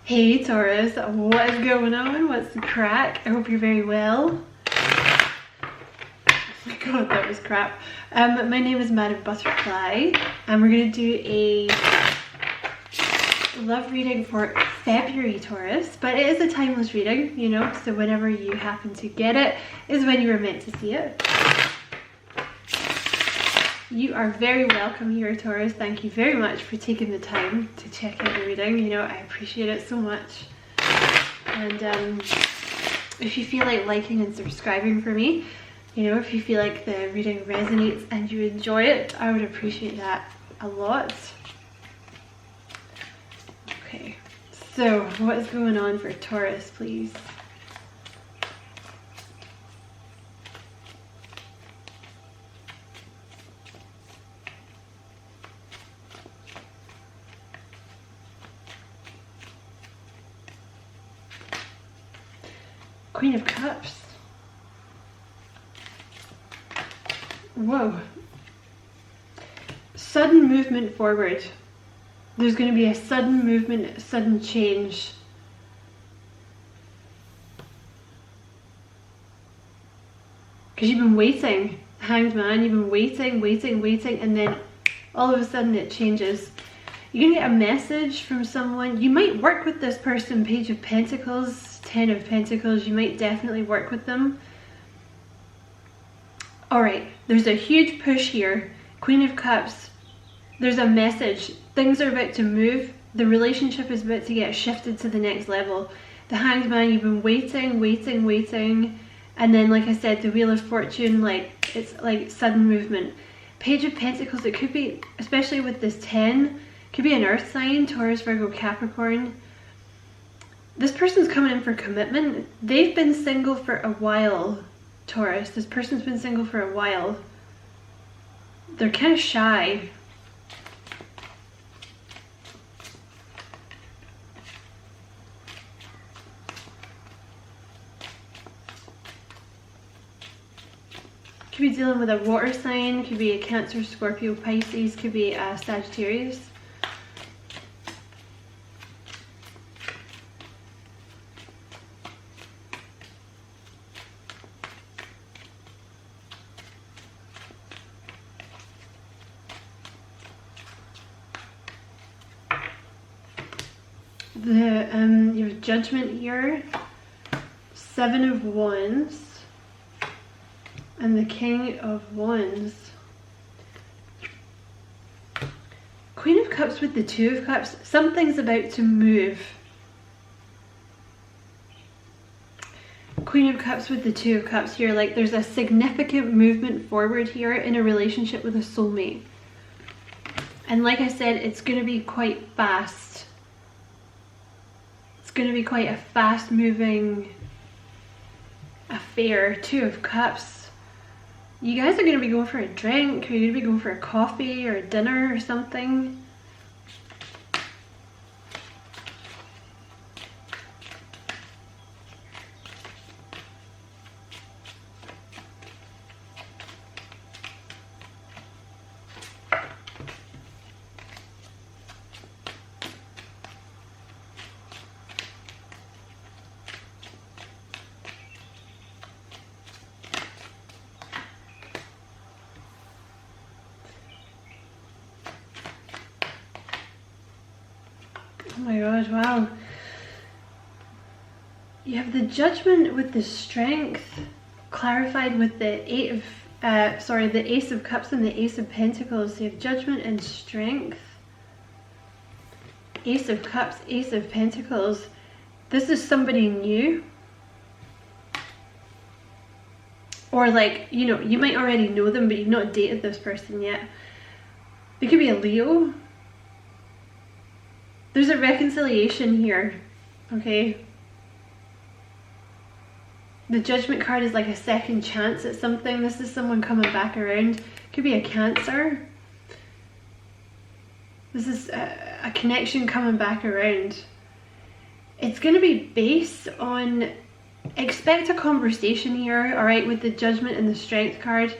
Hey Taurus, what is going on? What's the crack? I hope you're very well. Oh my god, that was crap. My name is Madam Butterfly and we're going to do a love reading for February, Taurus, but it is a timeless reading, you know, so whenever you happen to get it is when you were meant to see it. You are very welcome here, Taurus. Thank you very much for taking the time to check out the reading. You know, I appreciate it so much. And if you feel like liking and subscribing for me, you know, if you feel like the reading resonates and you enjoy it, I would appreciate that a lot. Okay, so what is going on for Taurus, please? Queen of Cups. Whoa. Sudden movement forward. There's going to be a sudden movement, sudden change. Because you've been waiting, Hanged Man, you've been waiting, and then all of a sudden it changes. You're going to get a message from someone. You might work with this person, Page of Pentacles, 10 of Pentacles, you might definitely work with them. Alright, there's a huge push here. Queen of Cups, there's a message. Things are about to move. The relationship is about to get shifted to the next level. The Hanged Man, you've been waiting. And then, like I said, the Wheel of Fortune, like, it's like sudden movement. Page of Pentacles, it could be, especially with this 10, could be an earth sign, Taurus, Virgo, Capricorn. This person's coming in for commitment. They've been single for a while, Taurus. This person's been single for a while. They're kind of shy. Could be dealing with a water sign, could be a Cancer, Scorpio, Pisces, could be a Sagittarius. Your Judgment here, 7 of Wands, and the King of Wands. Queen of Cups with the 2 of Cups. Something's about to move. Queen of Cups with the 2 of Cups here. Like, there's a significant movement forward here in a relationship with a soulmate. And like I said, it's going to be quite fast. It's going to be quite a fast moving affair. 2 of Cups. You guys are going to be going for a drink, or you're going to be going for a coffee or a dinner or something. Oh my gosh, wow. You have the Judgment with the Strength clarified with the the Ace of Cups and the Ace of Pentacles. So you have Judgment and Strength. Ace of Cups, Ace of Pentacles. This is somebody new. Or like, you know, you might already know them, but you've not dated this person yet. They could be a Leo. There's a reconciliation here, okay? The Judgment card is like a second chance at something. This is someone coming back around. Could be a Cancer. This is a connection coming back around. It's going to be based on, expect a conversation here, alright, with the Judgment and the Strength card.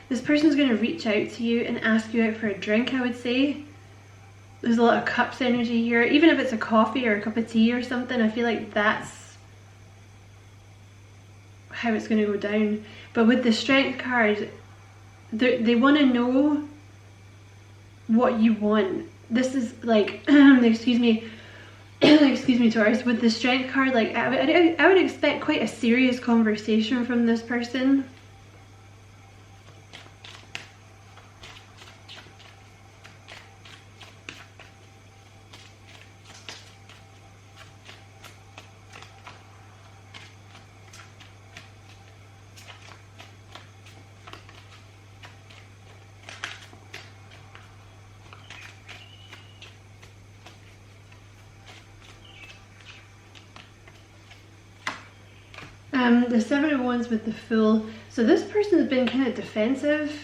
This person's going to reach out to you and ask you out for a drink, I would say. There's a lot of cups energy here. Even if it's a coffee or a cup of tea or something, I feel like that's how it's going to go down. But with the Strength card, they want to know what you want. This is like, excuse me, excuse me, Taurus. With the Strength card, like I would expect quite a serious conversation from this person. The Seven of Wands with the Fool. So this person has been kind of defensive.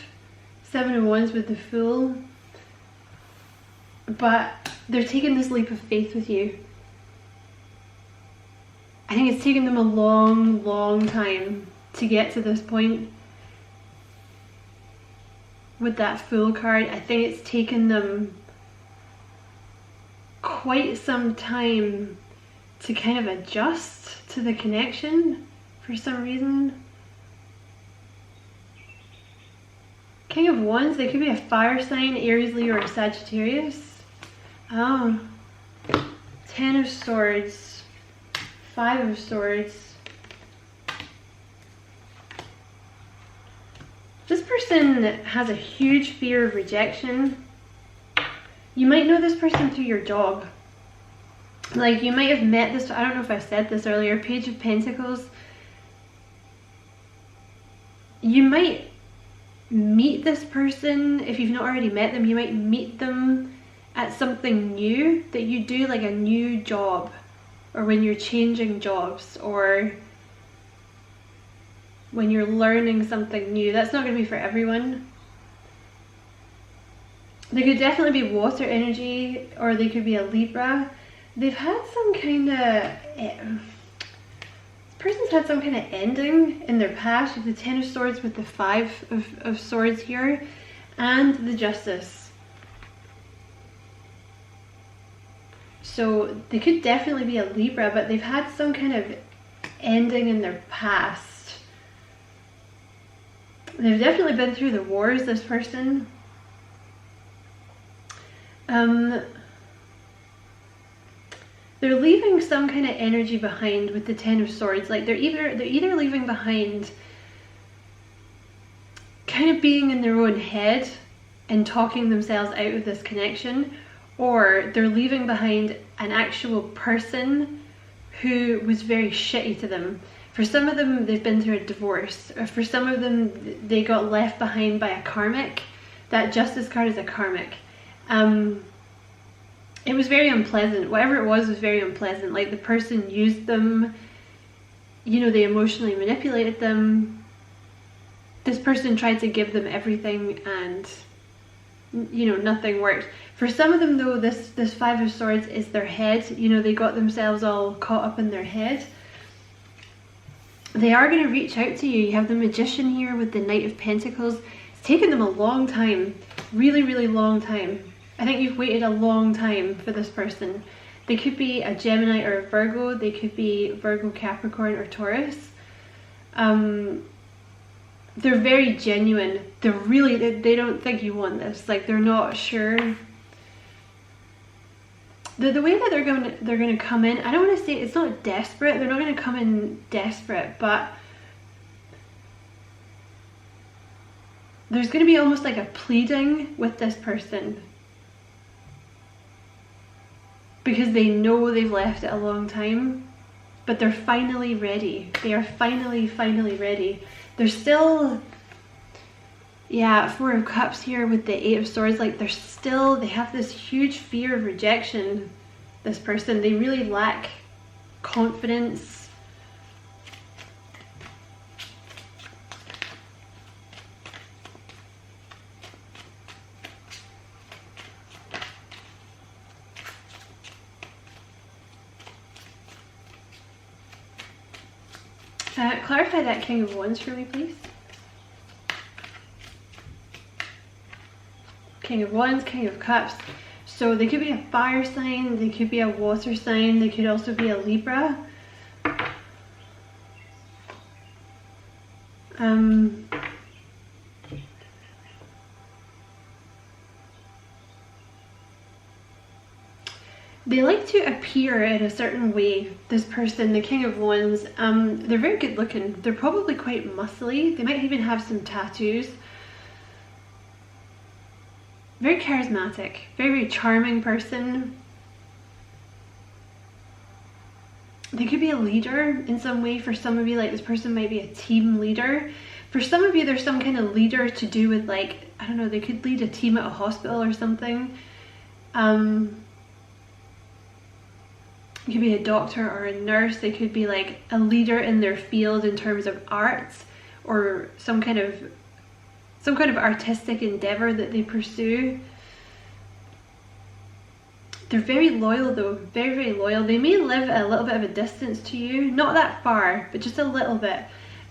Seven of Wands with the Fool. But they're taking this leap of faith with you. I think it's taken them a long, long time to get to this point. With that Fool card, I think it's taken them quite some time to kind of adjust to the connection. For some reason. King of Wands, they could be a fire sign, Aries, Leo, or Sagittarius. Oh. Ten of Swords. Five of Swords. This person has a huge fear of rejection. You might know this person through your job. Like, you might have met this, I don't know if I said this earlier, Page of Pentacles. You might meet this person, if you've not already met them, you might meet them at something new that you do, like a new job, or when you're changing jobs, or when you're learning something new. That's not going to be for everyone. They could definitely be water energy, or they could be a Libra. They've had some kind of... person's had some kind of ending in their past with the Ten of Swords with the Five of Swords here, and the Justice. So they could definitely be a Libra, but they've had some kind of ending in their past. They've definitely been through the wars, this person. They're leaving some kind of energy behind with the Ten of Swords. Like they're either leaving behind kind of being in their own head and talking themselves out of this connection, or they're leaving behind an actual person who was very shitty to them. For some of them, they've been through a divorce, or for some of them, they got left behind by a karmic. That Justice card is a karmic. It was very unpleasant. Whatever it was very unpleasant. Like the person used them, you know, they emotionally manipulated them. This person tried to give them everything and, you know, nothing worked. For some of them though, this Five of Swords is their head. You know, they got themselves all caught up in their head. They are going to reach out to you. You have the Magician here with the Knight of Pentacles. It's taken them a long time. Really, really long time. I think you've waited a long time for this person. They could be a Gemini or a Virgo. They could be Virgo, Capricorn, or Taurus. They're very genuine. They don't think you want this. Like they're not sure. The way that they're going to come in, I don't want to say it's not desperate. They're not going to come in desperate, but there's going to be almost like a pleading with this person. Because they know they've left it a long time, but they're finally ready. They are finally ready. They're still, yeah, Four of Cups here with the Eight of Swords. Like they have this huge fear of rejection, this person. They really lack confidence. Clarify that King of Wands for me, please. King of Wands, King of Cups. So they could be a fire sign, they could be a water sign, they could also be a Libra. They like to appear in a certain way, this person, the King of Wands. They're very good looking. They're probably quite muscly. They might even have some tattoos. Very charismatic, very, very charming person. They could be a leader in some way. For some of you, like this person might be a team leader. For some of you, there's some kind of leader to do with, like, I don't know, they could lead a team at a hospital or something. It could be a doctor or a nurse. They could be like a leader in their field in terms of arts or some kind of artistic endeavor that they pursue. They're very loyal though, very, very loyal. They may live a little bit of a distance to you, not that far, but just a little bit.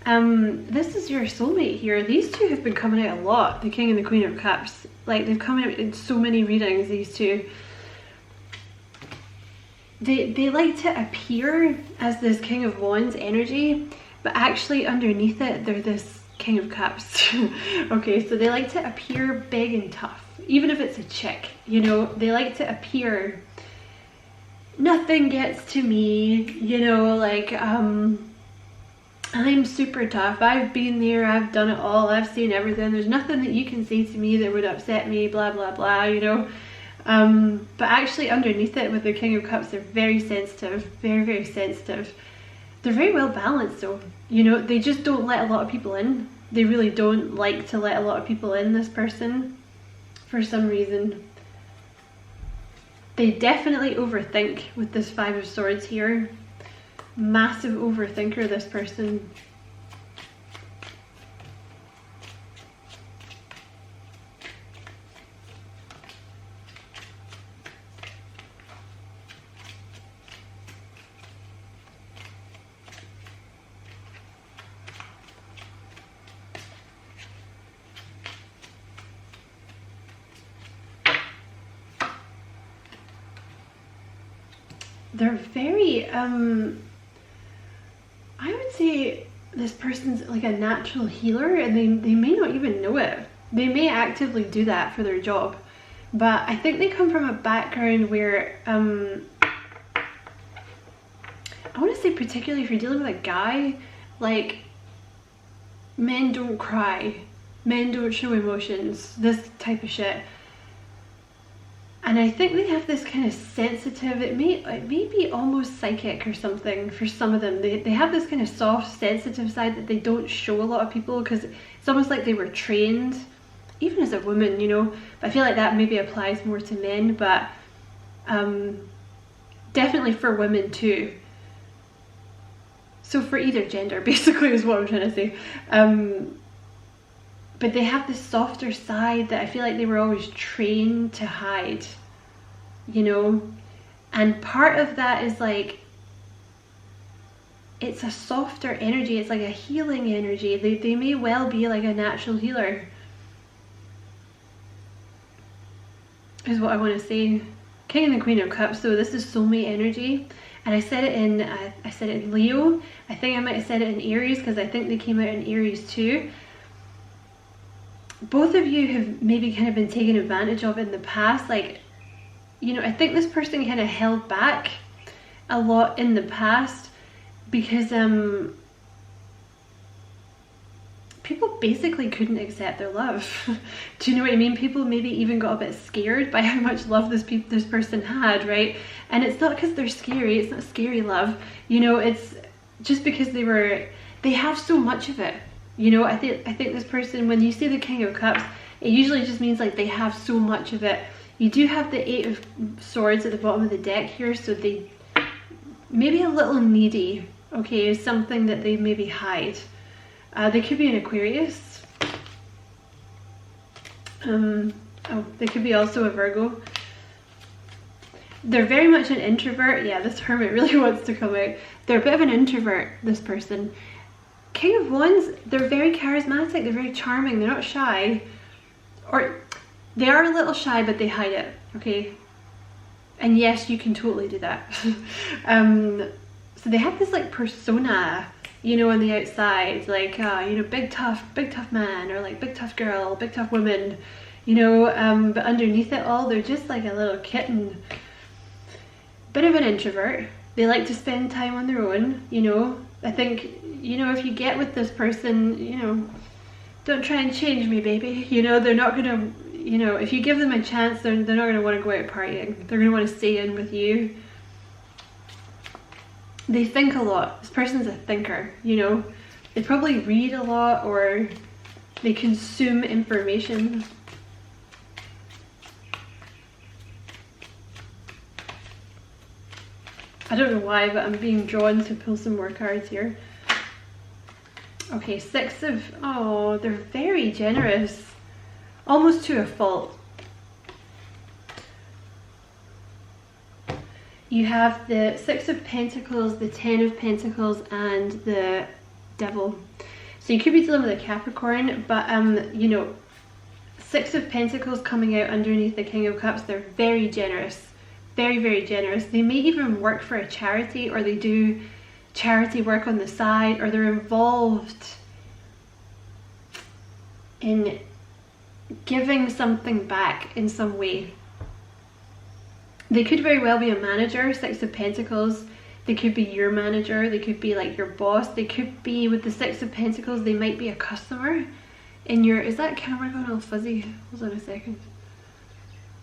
This is your soulmate here. These two have been coming out a lot, the King and the Queen of Cups. Like, they've come out in so many readings, these two. They like to appear as this King of Wands energy, but actually underneath it, they're this King of Cups. Okay, so they like to appear big and tough, even if it's a chick, you know, they like to appear, nothing gets to me, you know, like, I'm super tough, I've been there, I've done it all, I've seen everything, there's nothing that you can say to me that would upset me, blah, blah, blah, you know. But actually underneath it with the King of Cups, they're very sensitive, very, very sensitive. They're very well balanced though, you know, they just don't let a lot of people in. They really don't like to let a lot of people in, this person, for some reason. They definitely overthink with this Five of Swords here. Massive overthinker, this person. They're very, I would say this person's like a natural healer, and they may not even know it. They may actively do that for their job, but I think they come from a background where, I want to say particularly if you're dealing with a guy, like, men don't cry, men don't show emotions, this type of shit. And I think they have this kind of sensitive, it may be almost psychic or something for some of them. They have this kind of soft, sensitive side that they don't show a lot of people, because it's almost like they were trained, even as a woman, you know. But I feel like that maybe applies more to men, but definitely for women too. So for either gender, basically, is what I'm trying to say. But they have this softer side that I feel like they were always trained to hide, you know? And part of that is like, it's a softer energy, it's like a healing energy. They may well be like a natural healer, is what I want to say. King and the Queen of Cups, so this is soulmate energy. And I said it in Leo. I think I might have said it in Aries, because I think they came out in Aries too. Both of you have maybe kind of been taken advantage of in the past. Like, you know, I think this person kind of held back a lot in the past because people basically couldn't accept their love. Do you know what I mean? People maybe even got a bit scared by how much love this person had, right? And it's not because they're scary, it's not scary love, you know, it's just because they have so much of it. You know, I think this person, when you see the King of Cups, it usually just means like they have so much of it. You do have the Eight of Swords at the bottom of the deck here, so they maybe a little needy, okay, is something that they maybe hide. They could be an Aquarius. Oh, they could be also a Virgo. They're very much an introvert. Yeah, this Hermit really wants to come out. They're a bit of an introvert, this person. King of Wands, they're very charismatic, they're very charming, they're not shy. Or they are a little shy, but they hide it, okay? And yes, you can totally do that. So they have this like persona, you know, on the outside, like, you know, big tough man, or like big tough girl, big tough woman, you know, but underneath it all, they're just like a little kitten. Bit of an introvert. They like to spend time on their own, you know. I think, you know, if you get with this person, you know, don't try and change me, baby. You know, they're not gonna, you know, if you give them a chance, they're not gonna want to go out partying. They're gonna want to stay in with you. They think a lot. This person's a thinker, you know. They probably read a lot, or they consume information. I don't know why, but I'm being drawn to pull some more cards here. Okay, oh, they're very generous. Almost to a fault. You have the 6 of Pentacles, the 10 of Pentacles, and the Devil. So you could be dealing with a Capricorn, but you know, 6 of Pentacles coming out underneath the King of Cups, they're very generous. Very, very generous. They may even work for a charity, or they do charity work on the side, or they're involved in giving something back in some way. They could very well be a manager, 6 of Pentacles. They could be your manager. They could be like your boss. They could be, with the 6 of Pentacles, they might be a customer in your, is that camera going all fuzzy? Hold on a second.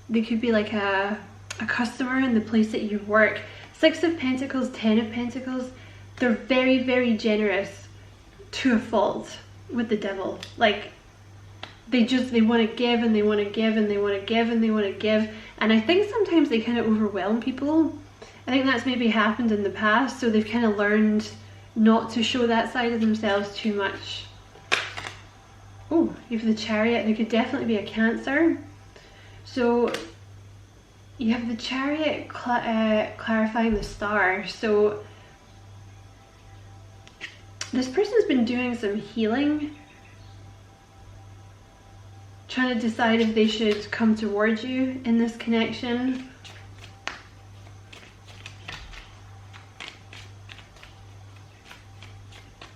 They could be like a customer in the place that you work. 6 of Pentacles, 10 of Pentacles, they're very, very generous to a fault with the Devil. Like, they want to give, and they want to give, and they want to give, and they want to give. And I think sometimes they kind of overwhelm people. I think that's maybe happened in the past, so they've kind of learned not to show that side of themselves too much. Oh, you have the Chariot. They could definitely be a Cancer. So you have the Chariot clarifying the Star. So this person's been doing some healing, trying to decide if they should come towards you in this connection.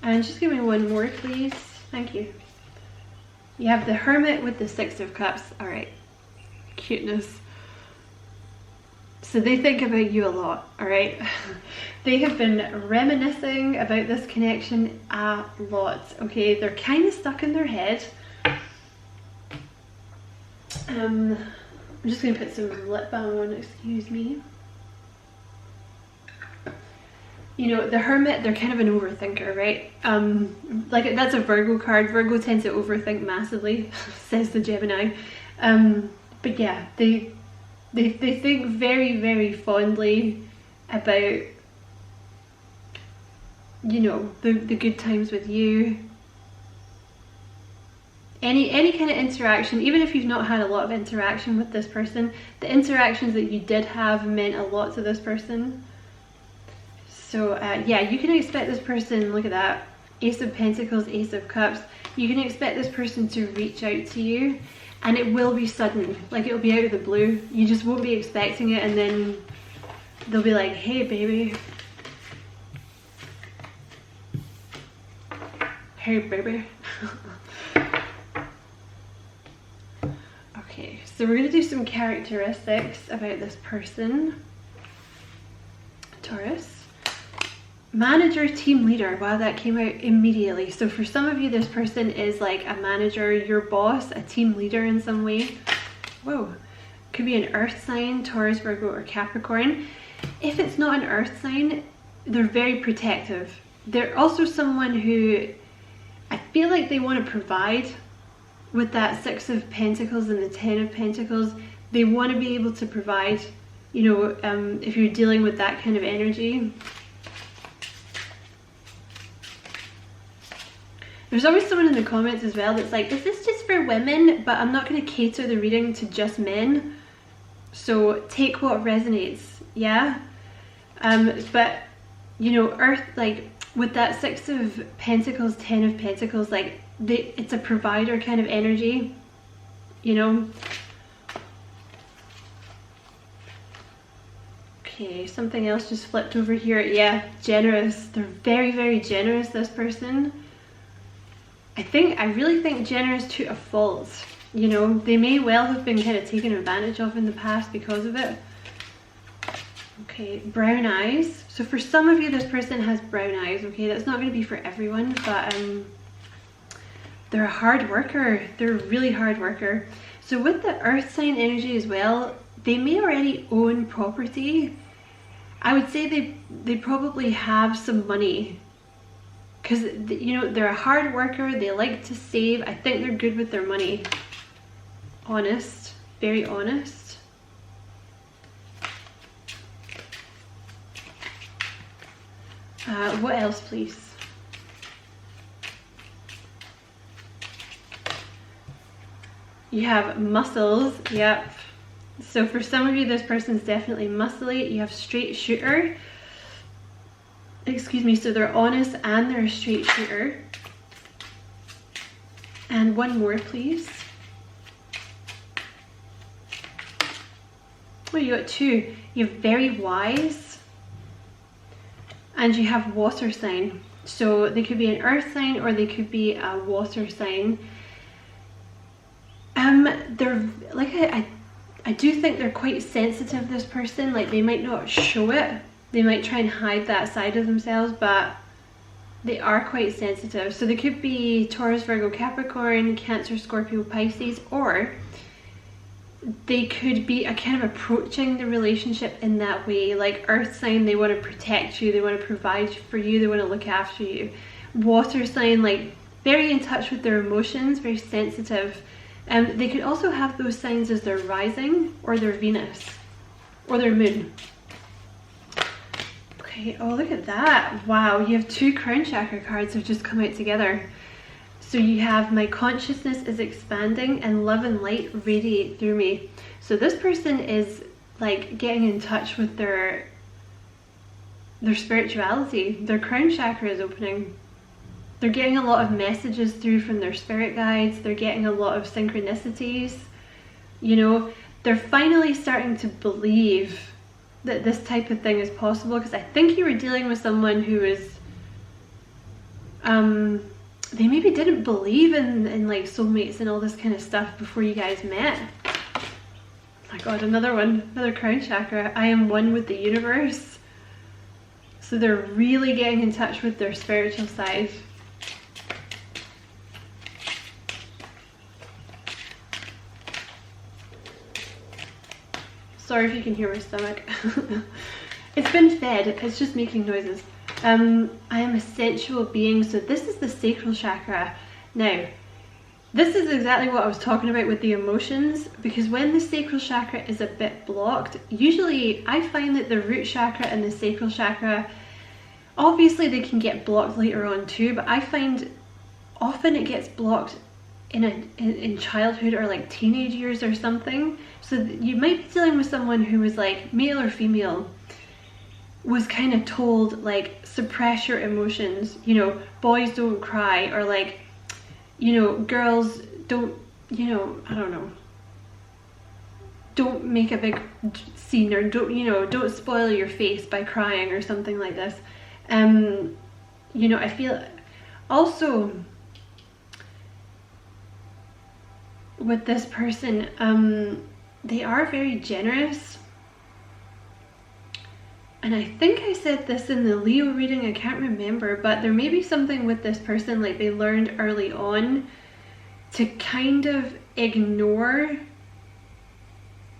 And just give me one more, please. Thank you. You have the Hermit with the 6 of Cups. All right, cuteness. So they think about you a lot, all right? They have been reminiscing about this connection a lot, okay? They're kind of stuck in their head. I'm just going to put some lip balm on, excuse me. You know, the Hermit, they're kind of an overthinker, right? Like, that's a Virgo card. Virgo tends to overthink massively, says the Gemini. But yeah, they think very, very fondly about, you know, the good times with you. Any kind of interaction, even if you've not had a lot of interaction with this person, the interactions that you did have meant a lot to this person. So yeah, you can expect this person, look at that, Ace of Pentacles, Ace of Cups. You can expect this person to reach out to you, and it will be sudden, like it'll be out of the blue. You just won't be expecting it, and then they'll be like, hey baby. Hey baby. Okay, so we're going to do some characteristics about this person. Taurus. Manager, team leader. Wow, that came out immediately. So for some of you, this person is like a manager, your boss, a team leader in some way. Whoa. Could be an earth sign, Taurus, Virgo, or Capricorn. If it's not an earth sign, they're very protective. They're also someone who, I feel like they want to provide. With that 6 of Pentacles and the 10 of Pentacles, they want to be able to provide, you know, if you're dealing with that kind of energy. There's always someone in the comments as well that's like, is this just for women? But I'm not going to cater the reading to just men. So take what resonates, yeah? But, you know, Earth, like, with that 6 of Pentacles, 10 of Pentacles, like, it's a provider kind of energy, you know. Okay, something else just flipped over here. Yeah, generous. They're very, very generous, this person. I really think generous to a fault. You know, they may well have been kind of taken advantage of in the past because of it. Okay, brown eyes. So for some of you, this person has brown eyes, okay? That's not going to be for everyone, but they're a hard worker. They're a really hard worker. So with the earth sign energy as well, they may already own property. I would say they probably have some money. Because, you know, they're a hard worker. They like to save. I think they're good with their money. Honest. Very honest. What else, please? You have muscles. Yep. So for some of you, this person's definitely muscly. You have straight shooter. Excuse me, so they're honest and they're a straight shooter. And one more, please. Oh, you got two. You have very wise. And you have water sign. So they could be an earth sign or they could be a water sign. They're like I do think they're quite sensitive, this person. Like, they might not show it. They might try and hide that side of themselves, but they are quite sensitive. So they could be Taurus, Virgo, Capricorn, Cancer, Scorpio, Pisces, or they could be a kind of approaching the relationship in that way. Like earth sign, they want to protect you, they want to provide for you, they want to look after you. Water sign, like very in touch with their emotions, very sensitive. They could also have those signs as their rising or their Venus or their moon. Okay, oh look at that. Wow, you have two crown chakra cards have just come out together. So you have my consciousness is expanding and love and light radiate through me. So this person is like getting in touch with their spirituality. Their crown chakra is opening. They're getting a lot of messages through from their spirit guides. They're getting a lot of synchronicities. You know, they're finally starting to believe that this type of thing is possible, because I think you were dealing with someone who is they maybe didn't believe in like soulmates and all this kind of stuff before you guys met. Oh my god, another one, another crown chakra. I am one with the universe. So they're really getting in touch with their spiritual side. Sorry if you can hear my stomach. It's been fed, it's just making noises. I am a sensual being, so this is the sacral chakra. Now, this is exactly what I was talking about with the emotions, because when the sacral chakra is a bit blocked, usually I find that the root chakra and the sacral chakra, obviously they can get blocked later on too, but I find often it gets blocked in childhood or like teenage years or something. So you might be dealing with someone who was like male or female, was kind of told like suppress your emotions, you know, boys don't cry, or like, you know, girls don't, you know, I don't know, don't make a big scene, or don't, you know, don't spoil your face by crying or something like this. You know, I feel also with this person, they are very generous. And I think I said this in the Leo reading, I can't remember, but there may be something with this person, like they learned early on to kind of ignore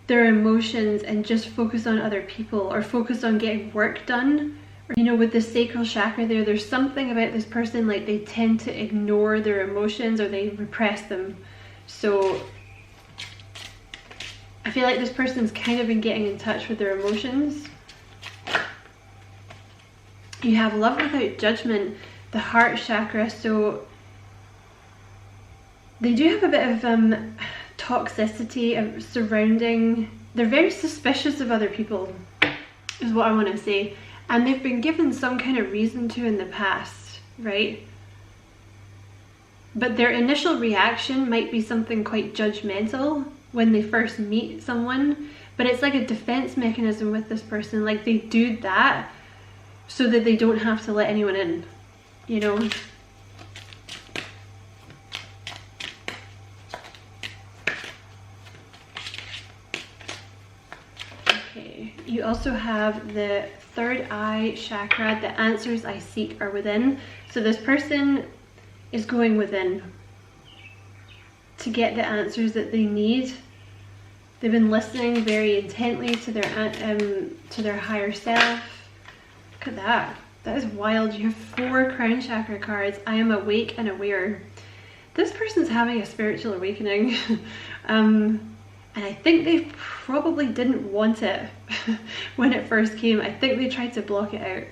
their emotions and just focus on other people, or focus on getting work done. Or, you know, with the sacral chakra there's something about this person, like they tend to ignore their emotions or they repress them. So I feel like this person's kind of been getting in touch with their emotions. You have love without judgment, the heart chakra. So they do have a bit of toxicity surrounding, they're very suspicious of other people, is what I want to say. And they've been given some kind of reason to in the past, right? But their initial reaction might be something quite judgmental when they first meet someone. but it's like a defense mechanism with this person. Like they do that so that they don't have to let anyone in, you know. Okay, you also have the third eye chakra. The answers I seek are within. So this person is going within to get the answers that they need. They've been listening very intently to their higher self. Look at that. That is wild. You have 4 crown chakra cards. I am awake and aware. This person's having a spiritual awakening. And I think they probably didn't want it when it first came. I think they tried to block it out.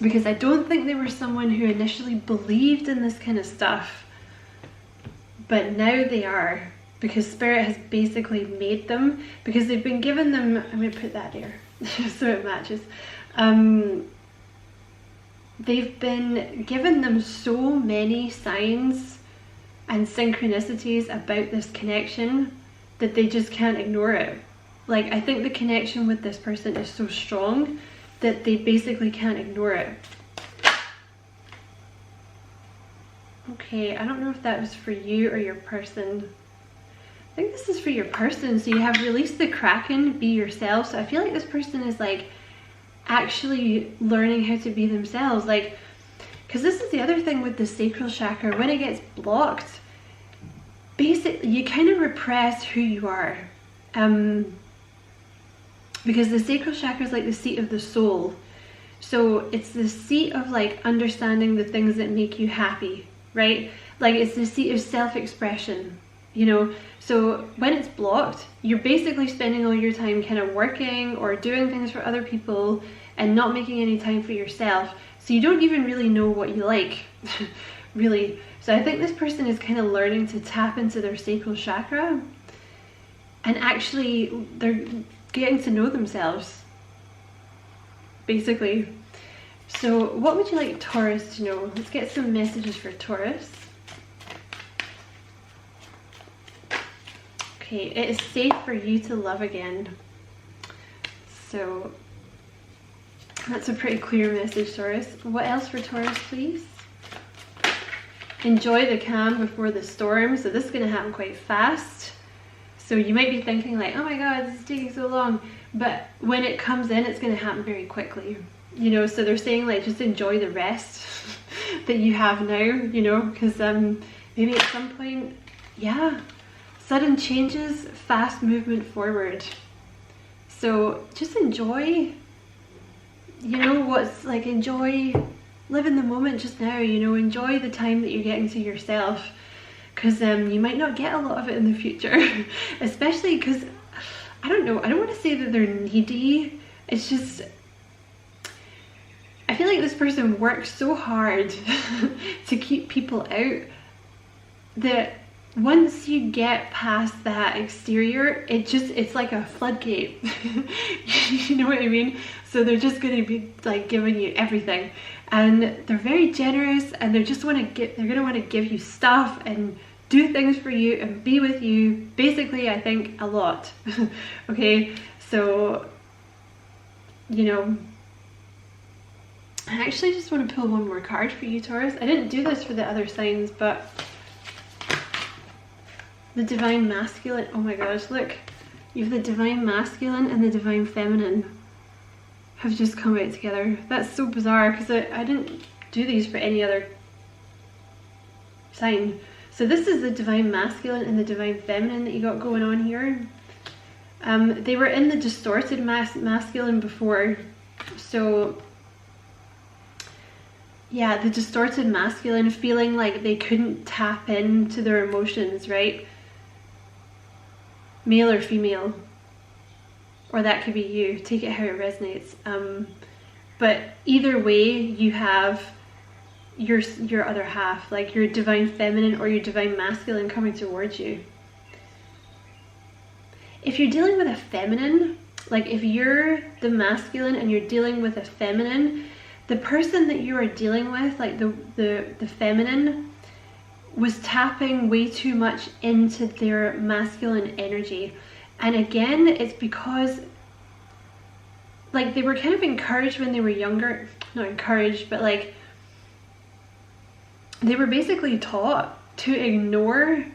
Because I don't think they were someone who initially believed in this kind of stuff. But now they are. Because Spirit has basically made them. Because they've been given them... I'm going to put that there so it matches. They've been given them so many signs and synchronicities about this connection that they just can't ignore it. Like, I think the connection with this person is so strong that they basically can't ignore it. Okay, I don't know if that was for you or your person. I think this is for your person. So you have released the Kraken, be yourself. So I feel like this person is like actually learning how to be themselves. Like, because this is the other thing with the sacral chakra. When it gets blocked, basically you kind of repress who you are. Because the sacral chakra is like the seat of the soul. So it's the seat of like understanding the things that make you happy, right? Like it's the seat of self-expression, you know? So when it's blocked, you're basically spending all your time kind of working or doing things for other people and not making any time for yourself. So you don't even really know what you like, really. So I think this person is kind of learning to tap into their sacral chakra, and actually they're getting to know themselves, basically. So what would you like Taurus to know? Let's get some messages for Taurus. Okay, it is safe for you to love again. So that's a pretty clear message, Taurus. What else for Taurus, please? Enjoy the calm before the storm. So this is going to happen quite fast. So you might be thinking like, oh my god, this is taking so long. But when it comes in, it's going to happen very quickly. You know, so they're saying like, just enjoy the rest that you have now, you know, because maybe at some point, yeah, sudden changes, fast movement forward. So just enjoy, you know, what's like, enjoy, live in the moment just now, you know, enjoy the time that you're getting to yourself, because you might not get a lot of it in the future. Especially because, I don't know, I don't want to say that they're needy, it's just, I feel like this person works so hard to keep people out that once you get past that exterior, it's like a floodgate. You know what I mean? So they're just going to be like giving you everything, and they're very generous, and they're going to want to give you stuff and do things for you and be with you, basically, I think, a lot. Okay, so, you know, I actually just want to pull one more card for you, Taurus. I didn't do this for the other signs, but the Divine Masculine, oh my gosh, look. You have the Divine Masculine and the Divine Feminine have just come out together. That's so bizarre, because I didn't do these for any other sign. So this is the Divine Masculine and the Divine Feminine that you got going on here. They were in the distorted masculine before. So yeah, the distorted masculine, feeling like they couldn't tap into their emotions, right? Male or female, or that could be you, take it how it resonates. But either way, you have your other half, like your Divine Feminine or your Divine Masculine coming towards you. If you're dealing with a feminine, like if you're the masculine and you're dealing with a feminine, the person that you are dealing with, like the feminine, was tapping way too much into their masculine energy, And again, it's because like they were kind of encouraged when they were younger, not encouraged, but like they were basically taught to ignore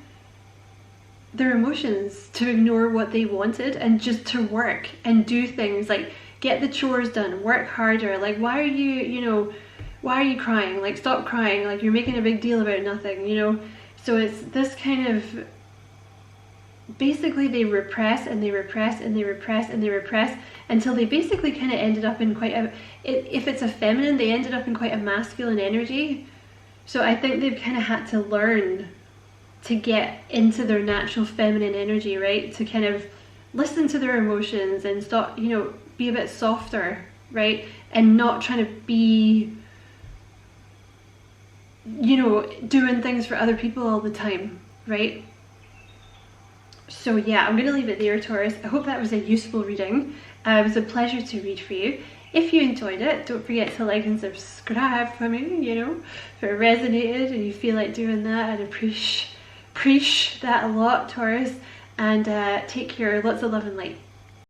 their emotions, to ignore what they wanted, and just to work and do things like get the chores done, work harder. Like, why are you, why are you crying? Like, stop crying. Like, you're making a big deal about nothing, So it's this kind of, basically they repress and they repress and they repress and they repress until they basically kind of ended up in quite a, if it's a feminine, they ended up in quite a masculine energy. So I think they've kind of had to learn to get into their natural feminine energy, right? To kind of listen to their emotions and stop, be a bit softer, right? And not trying to be, doing things for other people all the time, right? So yeah, I'm going to leave it there, Taurus. I hope that was a useful reading. It was a pleasure to read for you. If you enjoyed it, don't forget to like and subscribe for me, if it resonated and you feel like doing that. I'd appreciate that a lot, Taurus. And take care. Lots of love and light.